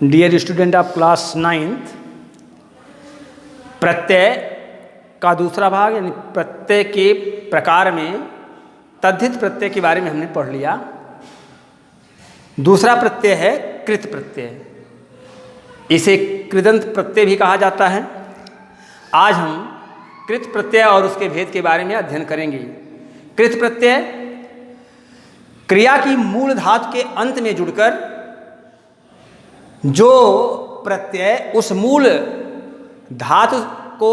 Dear student of class 9th, प्रत्यय का दूसरा भाग यानी प्रत्यय के प्रकार में तद्धित प्रत्यय के बारे में हमने पढ़ लिया। दूसरा प्रत्यय है कृत प्रत्यय, इसे कृदंत प्रत्यय भी कहा जाता है। आज हम कृत प्रत्यय और उसके भेद के बारे में अध्ययन करेंगे। कृत प्रत्यय क्रिया की मूल धातु के अंत में जुड़कर जो प्रत्यय उस मूल धातु को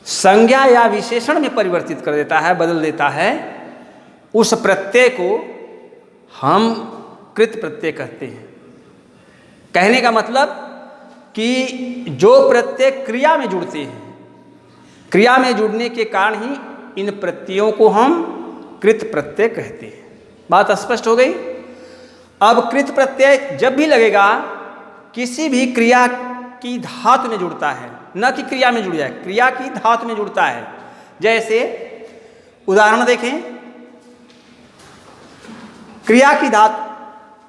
संज्ञा या विशेषण में परिवर्तित कर देता है, बदल देता है, उस प्रत्यय को हम कृत प्रत्यय कहते हैं। कहने का मतलब कि जो प्रत्यय क्रिया में जुड़ते हैं, क्रिया में जुड़ने के कारण ही इन प्रत्ययों को हम कृत प्रत्यय कहते हैं। बात स्पष्ट हो गई। अब कृत प्रत्यय जब भी लगेगा किसी भी क्रिया की धातु में जुड़ता है, न कि क्रिया में जुड़ जाए, क्रिया की धातु में जुड़ता है। जैसे उदाहरण देखें, क्रिया की धातु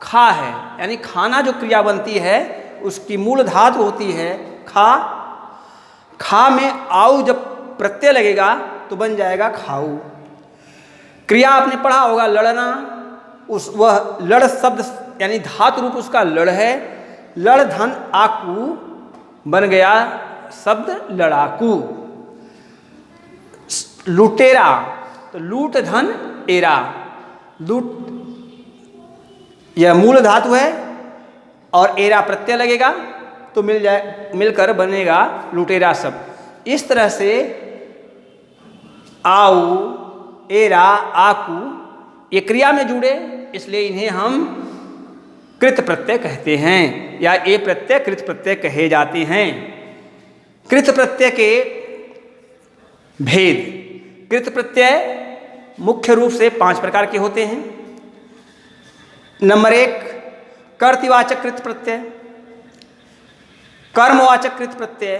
खा है, यानी खाना जो क्रिया बनती है उसकी मूल धातु होती है खा। खा में आऊ जब प्रत्यय लगेगा तो बन जाएगा खाऊ। क्रिया आपने पढ़ा होगा लड़ना, वह लड़ शब्द यानी धातु रूप उसका लड़ है। लड़ धन आकू बन गया शब्द लड़ाकू। लुटेरा तो लूट धन एरा, लूट यह मूल धातु है और एरा प्रत्यय लगेगा तो मिलकर बनेगा लुटेरा शब्द। इस तरह से आऊ, एरा, आकू ये क्रिया में जुड़े, इसलिए इन्हें हम कृत प्रत्यय कहते हैं या ये प्रत्यय कृत प्रत्यय कहे जाते हैं। कृत प्रत्यय के भेद। कृत प्रत्यय मुख्य रूप से 5 प्रकार के होते हैं। नंबर 1 कर्तृवाचक कृत प्रत्यय, कर्मवाचक कृत प्रत्यय,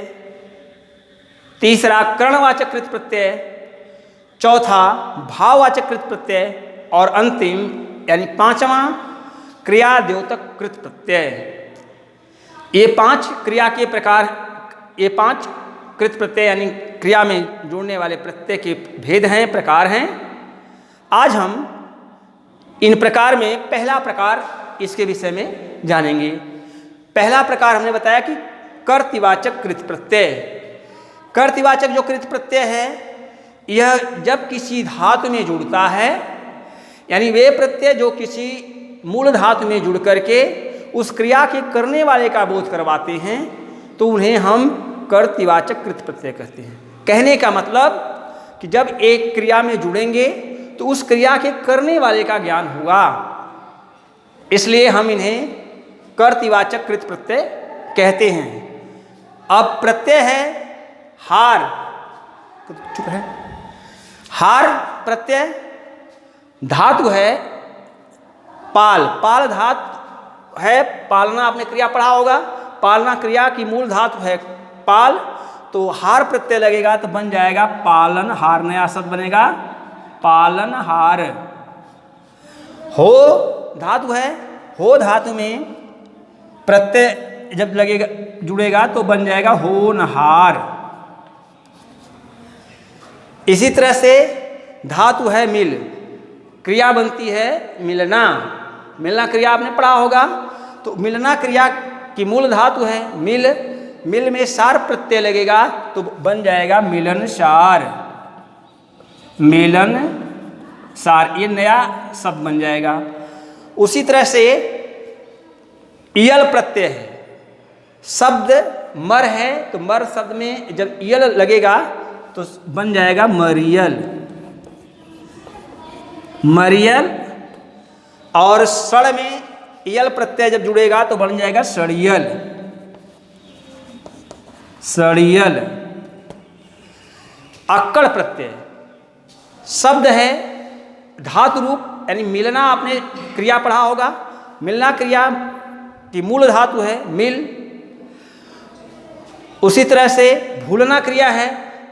तीसरा करणवाचक कृत प्रत्यय, चौथा भाववाचक कृत प्रत्यय और अंतिम यानी 5वां क्रिया द्योतक कृत प्रत्यय। ये 5 क्रिया के प्रकार, ये 5 कृत प्रत्यय यानी क्रिया में जोड़ने वाले प्रत्यय के भेद हैं, प्रकार हैं। आज हम इन प्रकार में पहला प्रकार इसके विषय में जानेंगे। पहला प्रकार हमने बताया कि कर्तृवाचक कृत प्रत्यय। कर्तृवाचक जो कृत प्रत्यय है यह जब किसी धातु में जुड़ता है, यानी वे प्रत्यय जो किसी मूल धातु में जुड़ करके उस क्रिया के करने वाले का बोध करवाते हैं तो उन्हें हम कर्तृवाचक कृत प्रत्यय कहते हैं। कहने का मतलब कि जब एक क्रिया में जुड़ेंगे तो उस क्रिया के करने वाले का ज्ञान होगा, इसलिए हम इन्हें कर्तृवाचक कृत प्रत्यय कहते हैं। अब प्रत्यय है हार, चुप है। हार प्रत्यय धातु है पाल। पाल धातु है, पालना आपने क्रिया पढ़ा होगा। पालना क्रिया की मूल धातु है पाल, तो हार प्रत्यय लगेगा तो बन जाएगा पालन हार। नया शब्द बनेगा पालन हार। हो धातु है, हो धातु में प्रत्यय जब लगेगा जुड़ेगा तो बन जाएगा होनहार। इसी तरह से धातु है मिल, क्रिया बनती है मिलना। मिलना क्रिया आपने पढ़ा होगा, तो मिलना क्रिया की मूल धातु है मिल। मिल में सार प्रत्यय लगेगा तो बन जाएगा मिलनसार। मिलन सार, ये नया शब्द बन जाएगा। उसी तरह से इयल प्रत्यय है। शब्द मर है तो मर शब्द में जब इयल लगेगा तो बन जाएगा मरियल। मरियल। और सड़ में इयल प्रत्यय जब जुड़ेगा तो बन जाएगा सड़ियल। सड़ियल। अक्कड़ प्रत्यय शब्द है धातु रूप, यानी मिलना आपने क्रिया पढ़ा होगा। मिलना क्रिया की मूल धातु है मिल। उसी तरह से भूलना क्रिया है,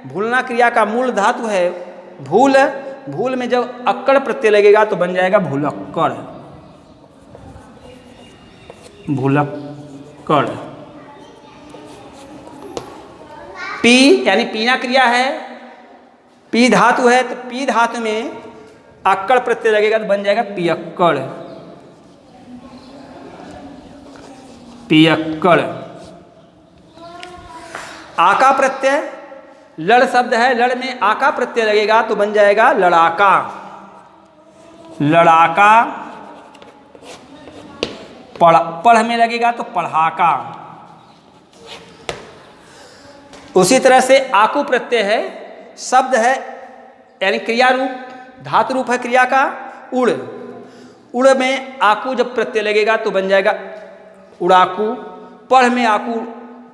भूलना क्रिया का मूल धातु है भूल। भूल में जब अक्कड़ प्रत्यय लगेगा तो बन जाएगा भूलक्कड़। भुलक्कड़। पी यानी पीना क्रिया है, पी धातु है, तो पी धातु में अक्कड़ प्रत्यय लगेगा तो बन जाएगा पियक्कड़। पियक्कड़। आका प्रत्यय, लड़ शब्द है, लड़ में आका प्रत्यय लगेगा तो बन जाएगा लड़ाका। लड़ाका। पढ़ में लगेगा तो पढ़ाका। उसी तरह से आकु प्रत्यय है, शब्द है यानी क्रिया रूप, धातु रूप है क्रिया का, उड़। उड़ में आकु जब प्रत्यय लगेगा तो बन जाएगा उड़ाकू। पढ़ में आकु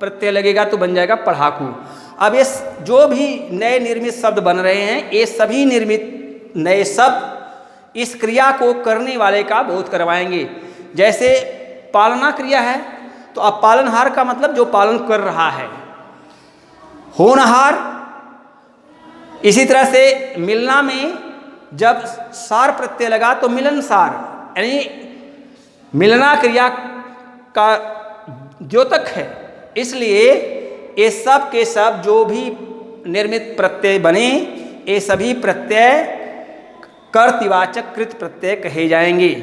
प्रत्यय लगेगा तो बन जाएगा पढ़ाकू। अब ये जो भी नए निर्मित शब्द बन रहे हैं, ये सभी निर्मित नए शब्द इस क्रिया को करने वाले का बोध करवाएंगे। जैसे पालना क्रिया है तो अब पालनहार का मतलब जो पालन कर रहा है, होनहार। इसी तरह से मिलना में जब सार प्रत्यय लगा तो मिलनसार, यानी मिलना क्रिया का द्योतक है। इसलिए ये सब के सब जो भी निर्मित प्रत्यय बने, ये सभी प्रत्यय कर्तृवाचक कृत प्रत्यय कहे जाएंगे।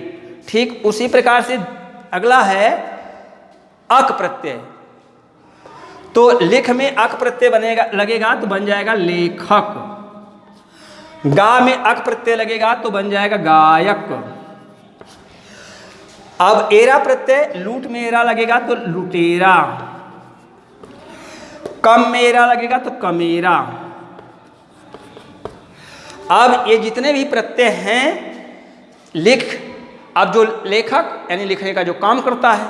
ठीक उसी प्रकार से अगला है अक प्रत्यय। तो लिख में अक प्रत्यय बनेगा लगेगा तो बन जाएगा लेखक। गा में अक प्रत्यय लगेगा तो बन जाएगा गायक। अब एरा प्रत्यय, लूट में एरा लगेगा तो लुटेरा। कम में एरा लगेगा तो कमेरा। अब ये जितने भी प्रत्यय हैं लिख, अब जो लेखक यानी लिखने का जो काम करता है,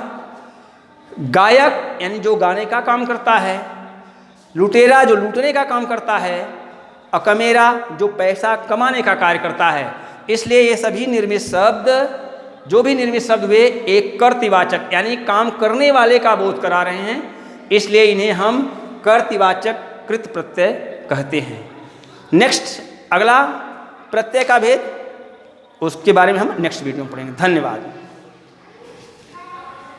गायक यानी जो गाने का काम करता है, लुटेरा जो लूटने का काम करता है, और कमेरा जो पैसा कमाने का कार्य करता है। इसलिए ये सभी निर्मित शब्द, जो भी निर्मित शब्द वे एक कर्तृवाचक यानी काम करने वाले का बोध करा रहे हैं, इसलिए इन्हें हम कर्तृवाचक कृत प्रत्यय कहते हैं। नेक्स्ट अगला प्रत्यय का भेद, उसके बारे में हम नेक्स्ट वीडियो में पढ़ेंगे। धन्यवाद।